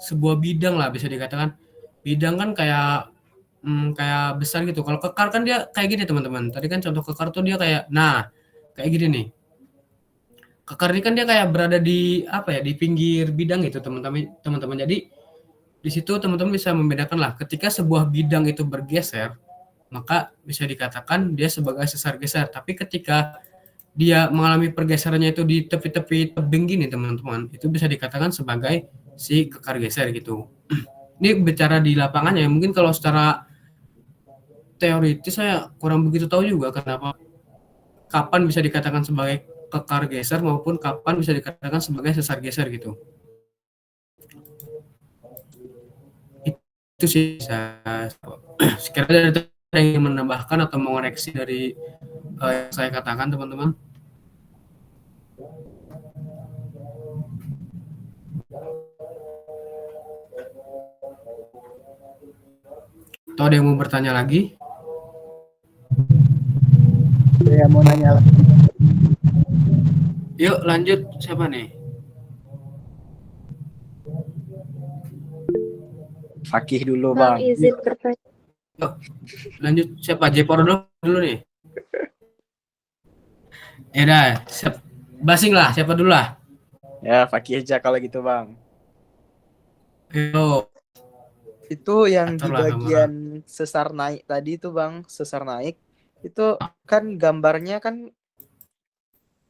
sebuah bidang lah bisa dikatakan. Bidang kan kayak kayak besar gitu. Kalau kekar kan dia kayak gini teman-teman. Tadi kan contoh kekar tuh dia kayak kayak gini nih. Kekar ini kan dia kayak berada di di pinggir bidang gitu teman-teman. Jadi di situ teman-teman bisa membedakan lah ketika sebuah bidang itu bergeser, maka bisa dikatakan dia sebagai sesar geser. Tapi ketika dia mengalami pergeserannya itu di tepi-tepi tebing gini teman-teman, itu bisa dikatakan sebagai si kekar geser gitu. Ini bicara di lapangannya, mungkin kalau secara teoritis saya kurang begitu tahu juga kapan bisa dikatakan sebagai kekar geser maupun kapan bisa dikatakan sebagai sesar geser gitu. Itu sih sekiranya ada yang ingin menambahkan atau mengoreksi dari yang saya katakan teman-teman. Atau ada yang mau bertanya lagi? Saya mau nanya lagi. Yuk lanjut, siapa nih? Fakih dulu, Bang, Bang. izin bertanya. Lanjut, siapa? Jepor dulu nih. Ya udah, basing lah, siapa dulu lah? Ya, Fakih aja kalau gitu, Bang. Ayo. Itu yang di Atur lah, bagian sesar naik tadi itu, Bang, sesar naik. Itu kan gambarnya kan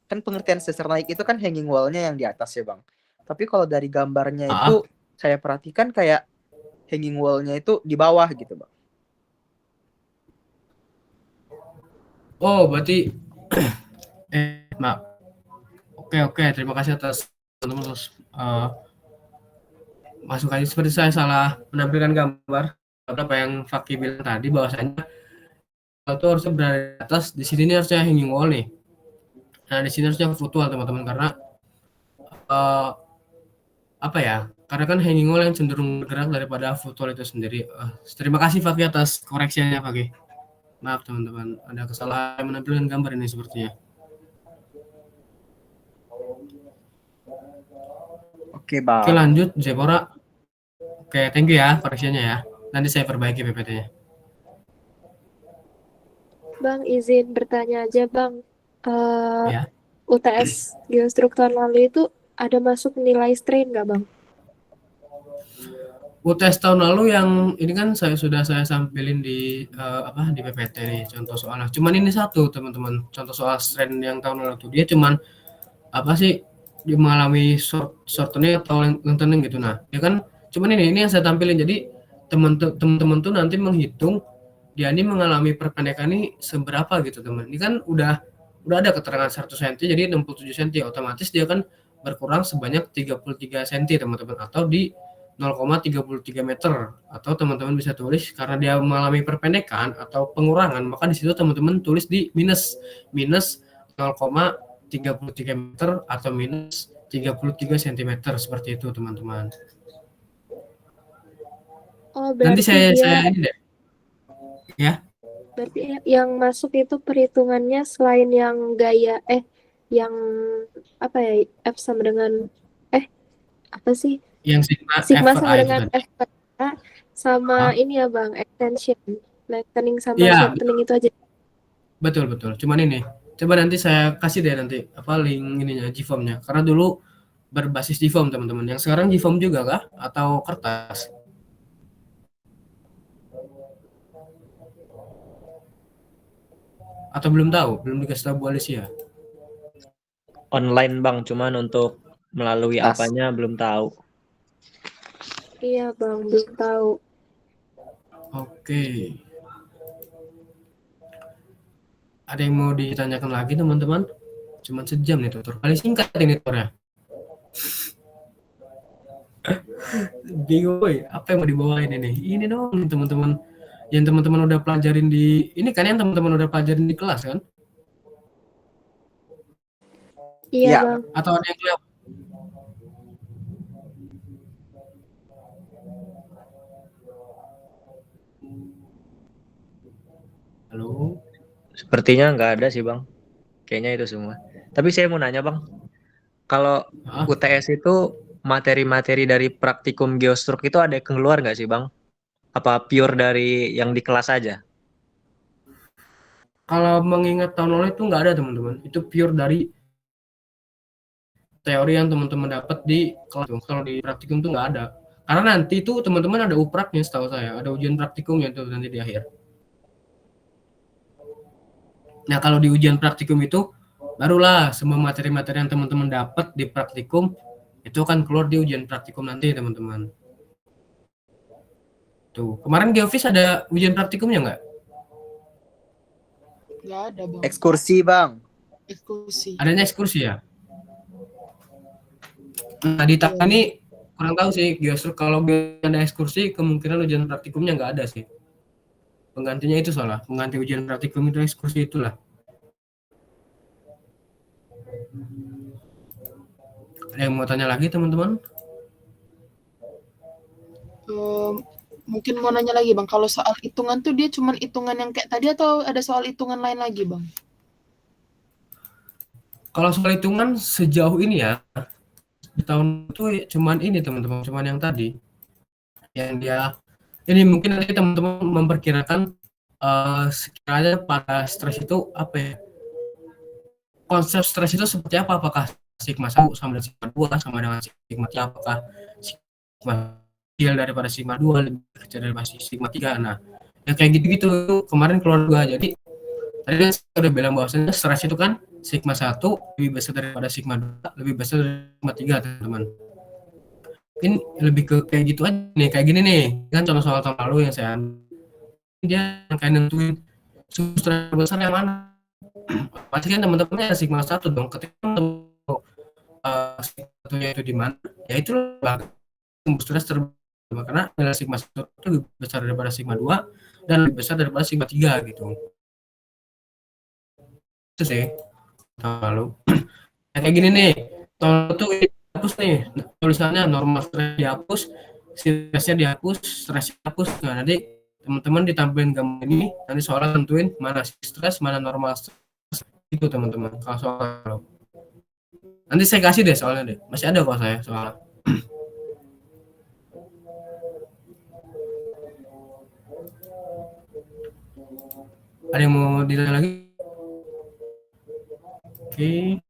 pengertian sesar naik itu kan hanging wall-nya yang di atas ya, Bang. Tapi kalau dari gambarnya itu saya perhatikan kayak hanging wall-nya itu di bawah gitu, Bang. Oh, berarti maaf. Oke, terima kasih atas teman-teman masukannya. Seperti saya salah menampilkan gambar apa yang Fakih bilang tadi, bahwasanya itu harusnya berada di atas, di sini harusnya hanging wall nih. Nah, di sini harusnya virtual teman-teman, karena karena kan hanging wall yang cenderung bergerak daripada virtual itu sendiri. Terima kasih Fakih atas koreksinya Fakih. Maaf teman-teman, ada kesalahan menampilkan gambar ini sepertinya. Oke, Bang. Oke, lanjut Zepora. Oke, thank you ya koreksinya ya. Nanti saya perbaiki PPT-nya. Bang, izin bertanya aja, Bang. Ya. UTS geostruktur lalu itu ada masuk nilai strain nggak, Bang? UTS tahun lalu yang ini kan sudah saya sampilin di di PPT nih contoh soalnya. Cuman ini satu teman-teman, contoh soal strain yang tahun lalu tuh dia cuman apa sih dia mengalami shortening atau lengthening gitu. Nah, dia kan cuman ini yang saya tampilin. Jadi teman-teman tuh nanti menghitung dia ini mengalami perpendekan ini seberapa gitu teman. Ini kan udah ada keterangan 100 cm jadi 67 cm, otomatis dia kan berkurang sebanyak 33 cm teman-teman, atau di 0,33 meter, atau teman-teman bisa tulis karena dia mengalami perpendekan atau pengurangan, maka di situ teman-teman tulis di minus 0,33 meter atau minus 33 cm seperti itu teman-teman. Oh, Nanti berarti saya dia ini deh. Ya. berarti yang masuk itu perhitungannya selain yang gaya yang apa ya, F sama dengan apa sih? Yang Sigma FRA sama itu dengan tadi. FPA sama Hah? ini ya Bang, extension, lengthening sama Iya, shortening itu aja. betul. Cuman ini, coba nanti saya kasih deh nanti link ininya GFOAM-nya. Karena dulu berbasis GFOAM teman-teman. Yang sekarang GFOAM juga kah? Atau kertas? Atau belum tahu? Belum dikasih tahu Bu Alicia? Online Bang, cuman untuk melalui Tas. apanya belum tahu. Iya Bang, belum tahu. Oke. Ada yang mau ditanyakan lagi teman-teman? Cuman sejam nih tutor. Paling singkat ini tutornya. Bingung, woy. Apa yang mau dibawain ini? Ini dong teman-teman. Yang teman-teman udah pelajarin di ini kan, yang teman-teman udah pelajarin di kelas kan? Iya Ya. Bang. Atau ada yang kelewat? Halo? Sepertinya nggak ada sih Bang. Kayaknya itu semua. Tapi saya mau nanya Bang, kalau Hah? UTS itu materi-materi dari praktikum geostruk itu ada yang keluar nggak sih Bang? Apa pure dari yang di kelas aja? Kalau mengingat tahun lalu itu nggak ada teman-teman. Itu pure dari teori yang teman-teman dapat di kelas. Kalau di praktikum tuh nggak ada. Karena nanti itu teman-teman ada upraknya setahu saya. Ada ujian praktikumnya tuh nanti di akhir. Nah kalau di ujian praktikum itu barulah semua materi-materi yang teman-teman dapat di praktikum itu akan keluar di ujian praktikum nanti teman-teman. Tuh kemarin Geofis ada ujian praktikumnya nggak? Nggak ada Bang. Ekskursi Bang. Ekskursi. Adanya ekskursi ya? Nah di tahun ini kurang tahu sih Geostruk, kalau ada ekskursi kemungkinan ujian praktikumnya nggak ada sih. Penggantinya itu salah, pengganti ujian praktikum itu ekskursi itulah. Ada yang mau tanya lagi teman-teman? Mungkin mau nanya lagi Bang, kalau soal hitungan tuh dia cuma hitungan yang kayak tadi atau ada soal hitungan lain lagi Bang? Kalau soal hitungan sejauh ini ya, di tahun itu cuman ini teman-teman, cuman yang tadi. Yang dia, ini mungkin nanti teman-teman memperkirakan sekiranya pada stres itu apa ya? Konsep stres itu seperti apa? Apakah sigma 1 sama dengan sigma 2 sama dengan sigma 3? Apakah sigma kecil daripada sigma 2 lebih kecil daripada sigma 3? Nah, ya kayak gitu-gitu kemarin keluar juga. Jadi tadi kan saya udah bilang bahwasanya stres itu kan sigma 1 lebih besar daripada sigma 2, lebih besar dari sigma 3 teman-teman. Mungkin lebih ke kayak gitu aja nih, kayak gini nih. Kan contoh soal tahun lalu yang saya dia kayak nentuin stres terbesar yang mana. Pasti kan teman-temannya sigma 1 dong. Ketika sigma 1 itu di mana? Ya itu stres terbesar karena nilai sigma 1 itu lebih besar daripada sigma 2 dan lebih besar daripada sigma 3 gitu. Itu sih lalu kayak gini nih, tahun itu dihapus nih tulisannya normal stres dihapus, stresnya dihapus, stresnya dihapus. Nah nanti teman-teman ditampilin gambar ini, nanti soalnya tentuin mana stres, mana normal stres itu teman-teman. Kalau soal nanti saya kasih deh soalnya deh, masih ada kok saya soalnya. Ada yang mau ditanya lagi? Oke.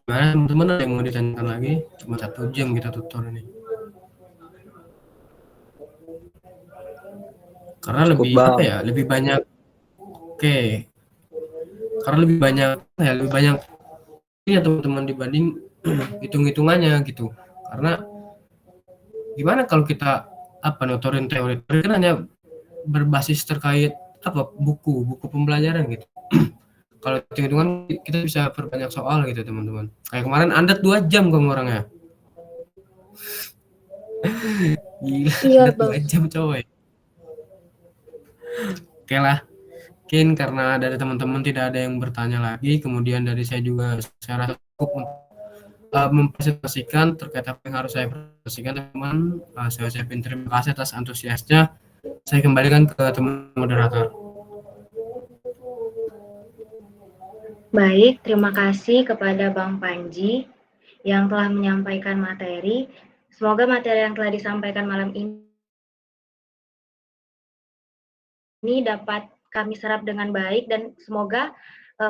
Gimana teman-teman, ada yang mau ditanyakan lagi? Cuma 1 jam kita tutor ini. Karena Cukup, lebih Bang. apa ya? Lebih banyak. Oke. Karena lebih banyak ya, lebih banyak ya teman-teman dibanding hitung-hitungannya gitu. Karena gimana kalau kita apa notorin teori kan hanya berbasis terkait apa buku pembelajaran gitu. Kalau hitung-hitungan kita bisa perbanyak soal gitu teman-teman. Kayak kemarin Anda 2 jam kamu orangnya. Gila, Iya, Anda 2 Bang. jam coy. Oke lah. Mungkin karena dari teman-teman tidak ada yang bertanya lagi, kemudian dari saya juga saya rasa cukup mempresentasikan terkait apa yang harus saya presentasikan teman. Saya ucapin terima kasih atas antusiasnya. Saya kembalikan ke teman moderator. Baik, terima kasih kepada Bang Panji yang telah menyampaikan materi. Semoga materi yang telah disampaikan malam ini dapat kami serap dengan baik dan semoga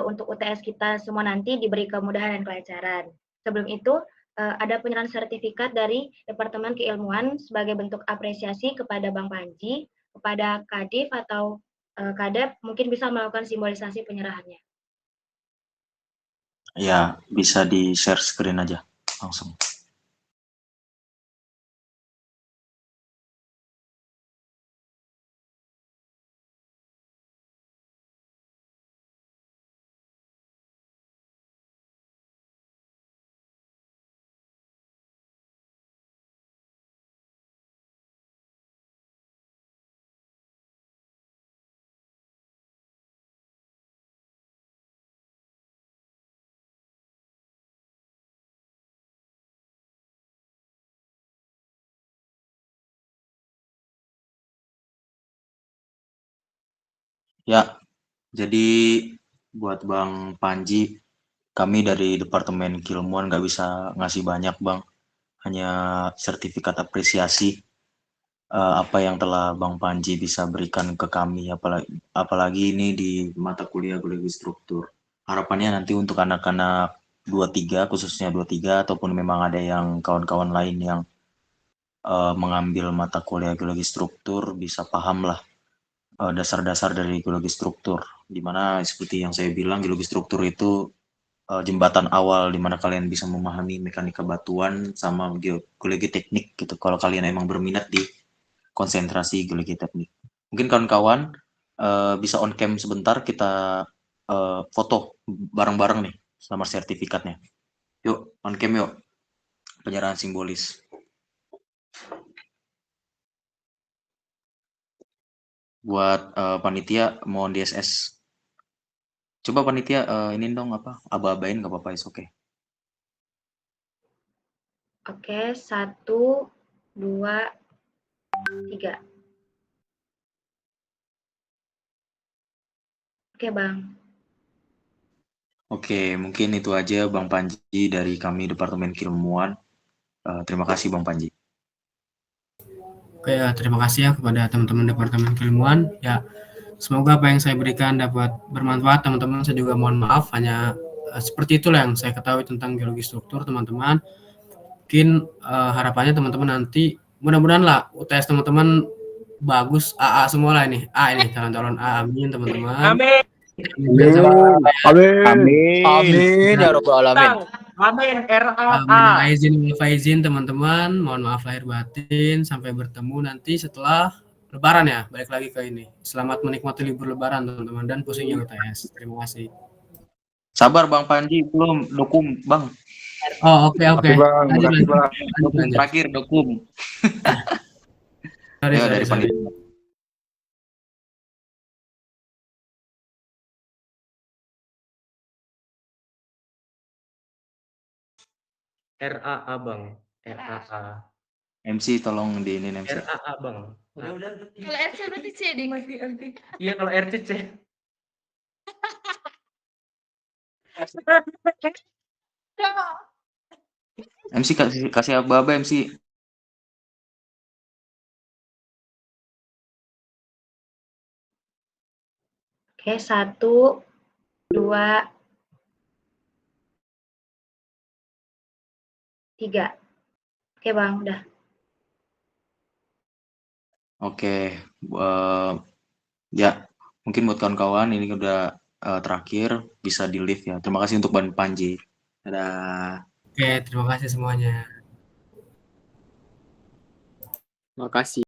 untuk UTS kita semua nanti diberi kemudahan dan kelancaran. Sebelum itu, ada penyerahan sertifikat dari Departemen Keilmuan sebagai bentuk apresiasi kepada Bang Panji, kepada Kadif atau Kadep, mungkin bisa melakukan simbolisasi penyerahannya. Ya, bisa di-share screen aja langsung. Ya, jadi buat Bang Panji, kami dari Departemen Keilmuan nggak bisa ngasih banyak, Bang. Hanya sertifikat apresiasi apa yang telah Bang Panji bisa berikan ke kami, apalagi ini di mata kuliah geologi struktur. Harapannya nanti untuk anak-anak 23, khususnya 23, ataupun memang ada yang kawan-kawan lain yang mengambil mata kuliah geologi struktur, bisa paham lah dasar-dasar dari geologi struktur. Dimana seperti yang saya bilang, geologi struktur itu jembatan awal di mana kalian bisa memahami mekanika batuan sama geologi teknik gitu. Kalau kalian emang berminat di konsentrasi geologi teknik. Mungkin kawan-kawan bisa on cam sebentar, kita foto bareng-bareng nih sama sertifikatnya. Yuk, on cam yuk. Penyerahan simbolis. Buat panitia mohon DSS. Coba panitia ini dong apa? Aba-abain nggak apa-apa, is oke. Oke, 1, 2, 3. Oke, Bang. Oke, mungkin itu aja Bang Panji dari kami Departemen Keilmuan. Terima kasih Bang Panji. Oke, ya, terima kasih ya kepada teman-teman Departemen Keilmuan. Ya, semoga apa yang saya berikan dapat bermanfaat teman-teman. Saya juga mohon maaf, hanya seperti itulah yang saya ketahui tentang geologi struktur teman-teman. Mungkin harapannya teman-teman nanti mudah-mudahan lah UTS teman-teman bagus, AA semua lah ini. A ini calon-calon A, amin teman-teman. Amin. Amin ya rabbal alamin. Amin. RAA. Minal aizin wal faizin teman-teman, mohon maaf lahir batin. Sampai bertemu nanti setelah Lebaran ya. Balik lagi ke ini. Selamat menikmati libur Lebaran teman-teman dan pusingnya UTS. Terima kasih. Sabar Bang Panji, belum dokum Bang. Oh oke. Lanjut. Terakhir dokum. Sorry. Dari panitia. RAA Bang. RAA. MC tolong diinin MC. RAA Bang. Udah. Kalau RC berarti C ding. Iya kalau RC C. MC kasih aba-aba MC. Oke, 1, 2, 3. Oke Bang, udah. Oke, ya mungkin buat kawan-kawan ini udah terakhir, bisa di live ya. Terima kasih untuk Bang Panji. Dadah. Oke, terima kasih semuanya. Makasih.